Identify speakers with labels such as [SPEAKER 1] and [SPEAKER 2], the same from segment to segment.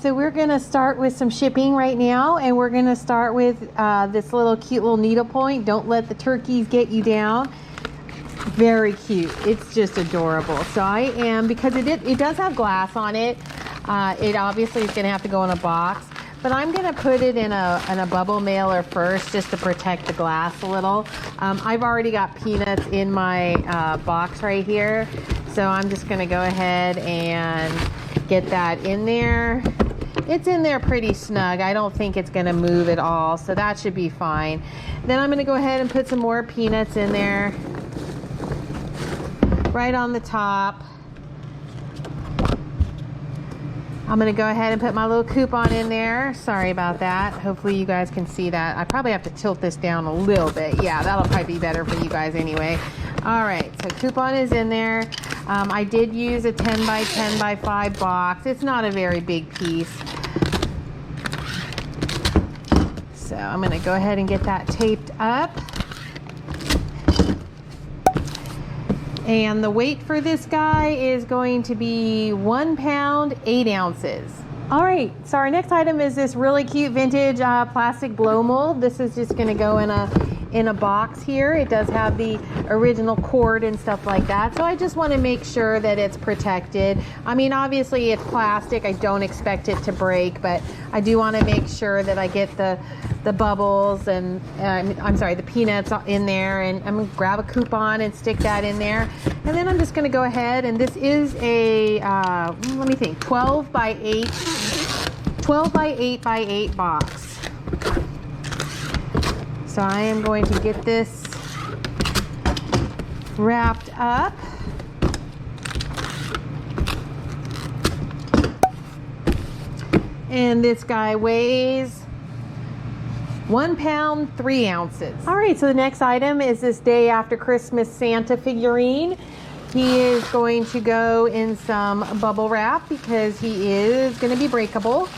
[SPEAKER 1] so we're gonna start with some shipping right now, and we're gonna start with this little cute little needle point. Don't let the turkeys get you down. Very cute. It's just adorable. So I am, because it does have glass on it. It obviously is gonna have to go in a box, but I'm gonna put it in a bubble mailer first, just to protect the glass a little. I've already got peanuts in my box right here, so I'm just gonna go ahead and get that in there. It's in there pretty snug. I don't think it's gonna move at all, so that should be fine. Then I'm gonna go ahead and put some more peanuts in there, right on the top. I'm gonna go ahead and put my little coupon in there. Sorry about that. Hopefully you guys can see that. I probably have to tilt this down a little bit. Yeah, that'll probably be better for you guys anyway. All right, so coupon is in there. I did use a 10 by 10 by 5 box. It's not a very big piece. So I'm gonna go ahead and get that taped up. And the weight for this guy is going to be 1 pound, 8 ounces. All right, so our next item is this really cute vintage plastic blow mold. This is just gonna go in a box here. It does have the original cord and stuff like that. So I just wanna make sure that it's protected. I mean, obviously it's plastic. I don't expect it to break, but I do wanna make sure that I get the bubbles and I'm sorry, the peanuts in there, and I'm gonna grab a coupon and stick that in there. And then I'm just gonna go ahead, and this is a, let me think, 12 by 8 by 8 box. So I am going to get this wrapped up. And this guy weighs 1 pound, 3 ounces. All right, so the next item is this Day After Christmas Santa figurine. He is going to go in some bubble wrap because he is going to be breakable.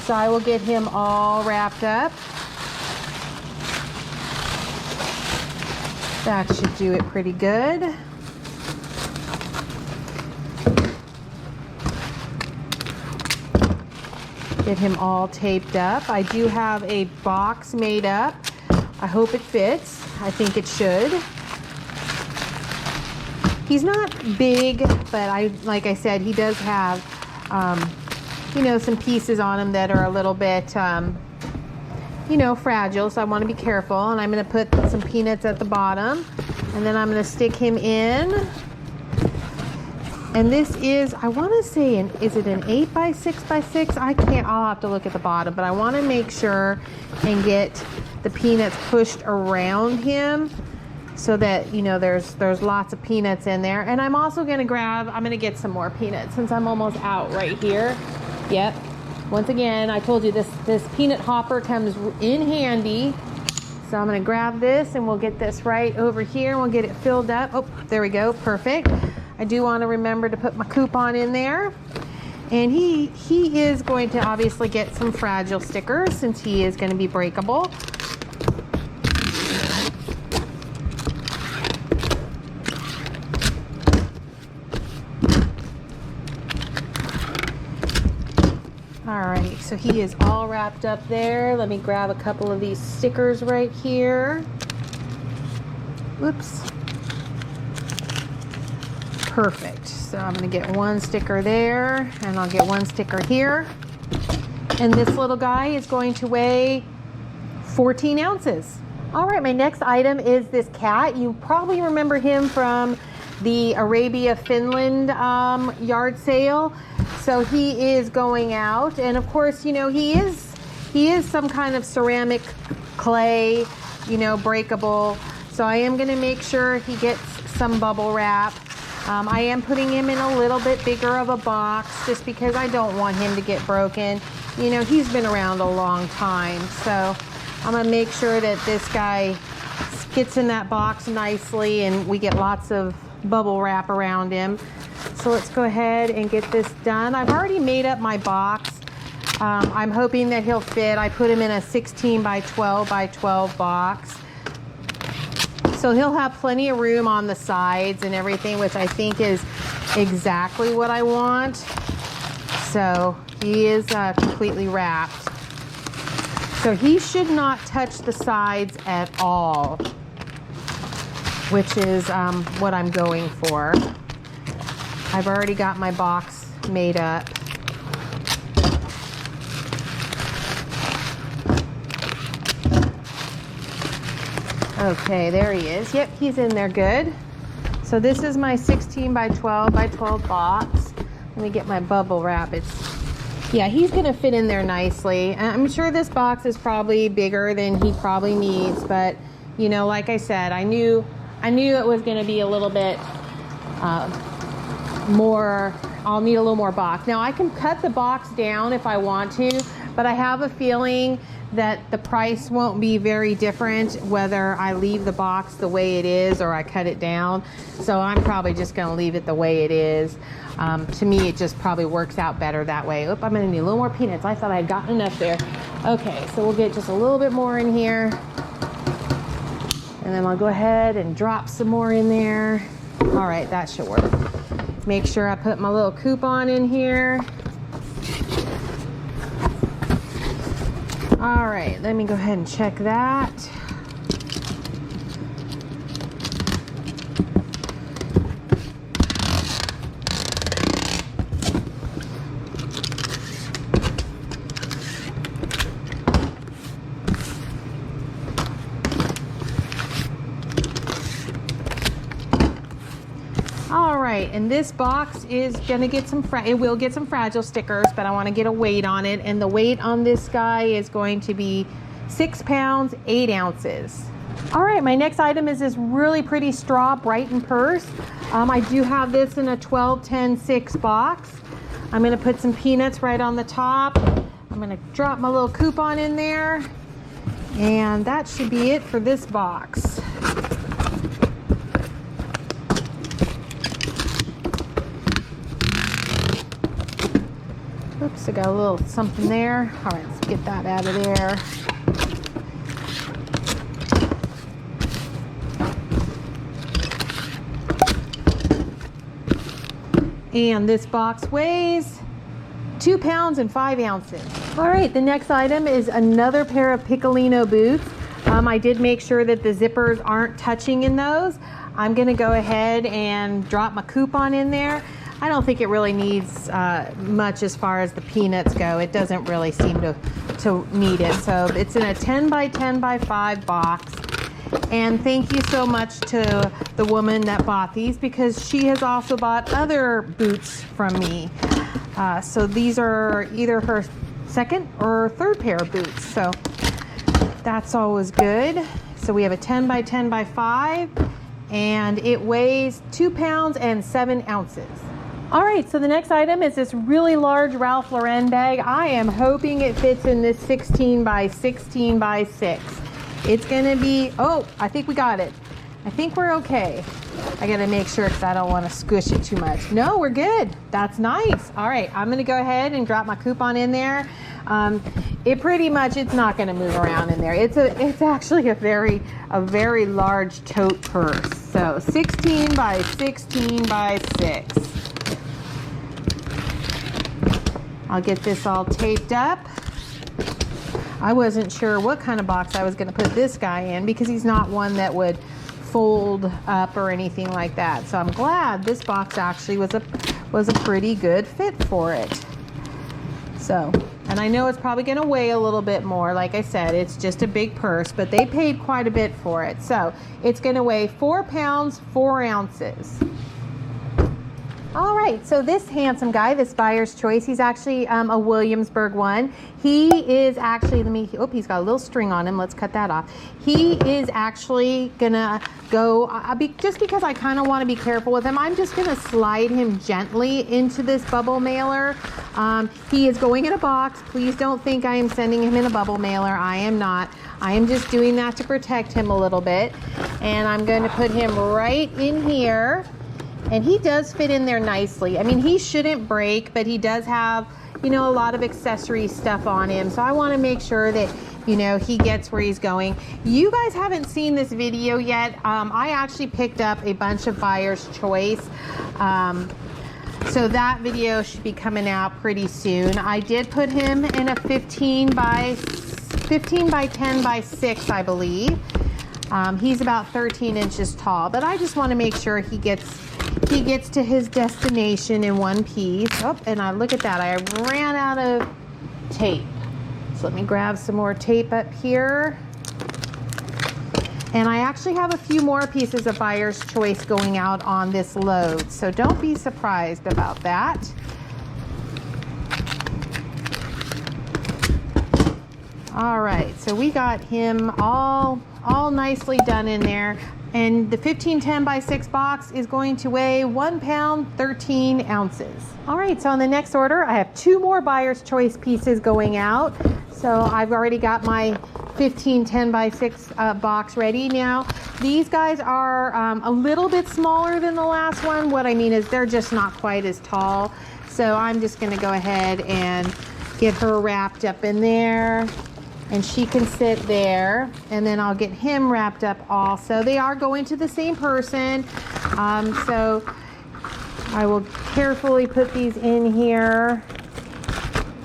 [SPEAKER 1] So I will get him all wrapped up. That should do it pretty good. Get him all taped up. I do have a box made up. I hope it fits. I think it should. He's not big, but like I said, he does have, you know, some pieces on him that are a little bit, you know, fragile. So I want to be careful. And I'm going to put some peanuts at the bottom, and then I'm going to stick him in. And this is, I want to say, is it an 8 by 6 by 6? I'll have to look at the bottom, but I want to make sure and get the peanuts pushed around him so that, you know, there's lots of peanuts in there. And I'm also going to I'm going to get some more peanuts since I'm almost out right here. Yep. Once again, I told you this peanut hopper comes in handy. So I'm going to grab this and we'll get this right over here and we'll get it filled up. Oh, there we go. Perfect. I do want to remember to put my coupon in there. And he is going to obviously get some fragile stickers since he is going to be breakable. All right, so he is all wrapped up there. Let me grab a couple of these stickers right here. Whoops. Perfect. So I'm going to get one sticker there, and I'll get one sticker here. And this little guy is going to weigh 14 ounces. All right, my next item is this cat. You probably remember him from the Arabia, Finland yard sale. So he is going out, and of course, you know, he is some kind of ceramic clay, you know, breakable. So I am going to make sure he gets some bubble wrap. I am putting him in a little bit bigger of a box just because I don't want him to get broken. You know, he's been around a long time. So I'm going to make sure that this guy gets in that box nicely and we get lots of bubble wrap around him. So let's go ahead and get this done. I've already made up my box. I'm hoping that he'll fit. I put him in a 16 by 12 by 12 box. So he'll have plenty of room on the sides and everything, which I think is exactly what I want. So he is completely wrapped. So he should not touch the sides at all, which is what I'm going for. I've already got my box made up. Okay, there he is. Yep, he's in there good. So this is my 16 by 12 by 12 box. Let me get my bubble wrap. Yeah, he's gonna fit in there nicely. I'm sure this box is probably bigger than he probably needs, but you know, like I said, I knew it was gonna be a little bit more. I'll need a little more box. Now I can cut the box down if I want to, but I have a feeling that the price won't be very different whether I leave the box the way it is or I cut it down. So I'm probably just going to leave it the way it is. To me, it just probably works out better that way. Oop, I'm going to need a little more peanuts. I thought I had gotten enough there. Okay, so we'll get just a little bit more in here. And then I'll go ahead and drop some more in there. All right, that should work. Make sure I put my little coupon in here. All right, let me go ahead and check that. All right, and this box is gonna get it will get some fragile stickers, but I wanna get a weight on it, and the weight on this guy is going to be 6 pounds, 8 ounces. All right, my next item is this really pretty straw Brighton purse. I do have this in a 12-10-6 box. I'm gonna put some peanuts right on the top. I'm gonna drop my little coupon in there, and that should be it for this box. Oops, I got a little something there. All right, let's get that out of there. And this box weighs 2 pounds and 5 ounces. All right, the next item is another pair of Piccolino boots. I did make sure that the zippers aren't touching in those. I'm gonna go ahead and drop my coupon in there. I don't think it really needs much as far as the peanuts go. It doesn't really seem to need it. So it's in a 10 by 10 by 5 box. And thank you so much to the woman that bought these, because she has also bought other boots from me. So these are either her second or third pair of boots. So that's always good. So we have a 10 by 10 by 5, and it weighs 2 pounds and 7 ounces. All right, so the next item is this really large Ralph Lauren bag. I am hoping it fits in this 16 by 16 by 6. It's gonna be, oh, I think we got it. I think we're okay. I gotta make sure because I don't wanna squish it too much. No, we're good. That's nice. All right, I'm gonna go ahead and drop my coupon in there. It's not gonna move around in there. It's actually a very large tote purse. So 16 by 16 by 6. I'll get this all taped up. I wasn't sure what kind of box I was going to put this guy in, because he's not one that would fold up or anything like that. So I'm glad this box actually was a pretty good fit for it. So, and I know it's probably going to weigh a little bit more. Like I said, it's just a big purse, but they paid quite a bit for it. So it's going to weigh 4 pounds, 4 ounces. All right, so this handsome guy, this buyer's choice, he's actually a Williamsburg one. He is actually, he's got a little string on him. Let's cut that off. He is actually gonna go, just because I kind of want to be careful with him, I'm just gonna slide him gently into this bubble mailer. He is going in a box. Please don't think I am sending him in a bubble mailer. I am not. I am just doing that to protect him a little bit. And I'm going to put him right in here. And he does fit in there nicely. I mean, he shouldn't break, but he does have, a lot of accessory stuff on him. So I want to make sure that, he gets where he's going. You guys haven't seen this video yet. I actually picked up a bunch of buyer's choice So that video should be coming out pretty soon. I did put him in a 15 by 10 by 6, I believe. He's about 13 inches tall, but I just want to make sure he gets to his destination in one piece. Oh, and look at that, I ran out of tape. So let me grab some more tape up here. And I actually have a few more pieces of Buyer's Choice going out on this load, so don't be surprised about that. All right, so we got him all nicely done in there. And the 15 10 by 6 box is going to weigh 1 pound 13 ounces. All right, so on the next order, I have 2 more Buyer's Choice pieces going out. So I've already got my 15 10 by 6 box ready now. These guys are a little bit smaller than the last one. What I mean is they're just not quite as tall. So I'm just gonna go ahead and get her wrapped up in there. And she can sit there, and then I'll get him wrapped up also. They are going to the same person, so I will carefully put these in here.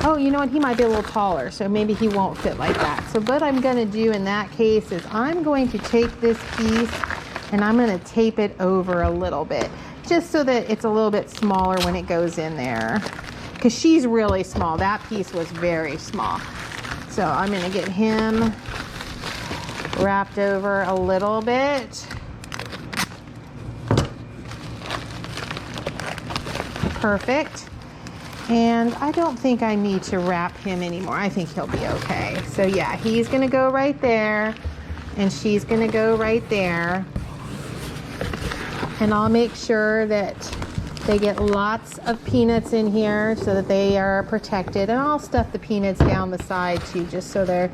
[SPEAKER 1] Oh, you know what? He might be a little taller, so maybe he won't fit like that. So what I'm going to do in that case is I'm going to take this piece and I'm going to tape it over a little bit, just so that it's a little bit smaller when it goes in there. Because she's really small. That piece was very small. So I'm going to get him wrapped over a little bit. Perfect. And I don't think I need to wrap him anymore. I think he'll be okay. So yeah, he's going to go right there, and she's going to go right there. And I'll make sure that they get lots of peanuts in here so that they are protected. And I'll stuff the peanuts down the side too, just so they're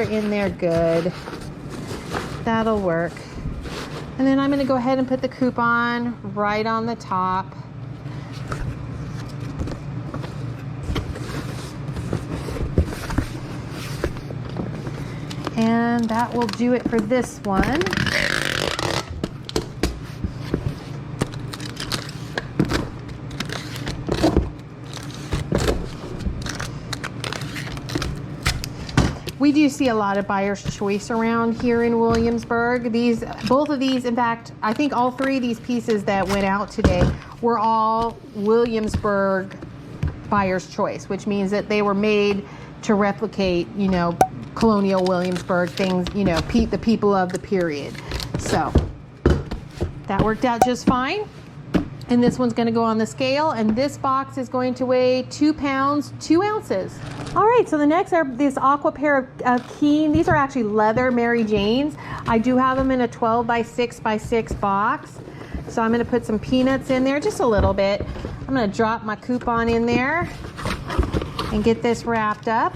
[SPEAKER 1] in there good. That'll work. And then I'm going to go ahead and put the coupon right on the top. And that will do it for this one. We do see a lot of Buyer's Choice around here in Williamsburg. Both of these, in fact, I think all 3 of these pieces that went out today were all Williamsburg Buyer's Choice, which means that they were made to replicate, you know, colonial Williamsburg things, you know, the people of the period. So that worked out just fine. And this one's going to go on the scale, and this box is going to weigh 2 pounds 2 ounces. All right, so the next are this aqua pair of Keen. These are actually leather Mary Janes. I do have them in a 12 by 6 by 6 box. So I'm going to put some peanuts in there, just a little bit. I'm going to drop my coupon in there and get this wrapped up.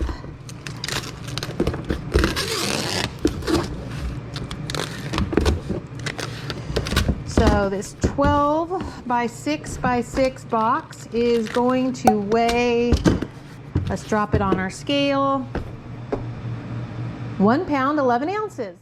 [SPEAKER 1] So this 12 by 6 by 6 box is going to weigh, let's drop it on our scale, 1 pound 11 ounces.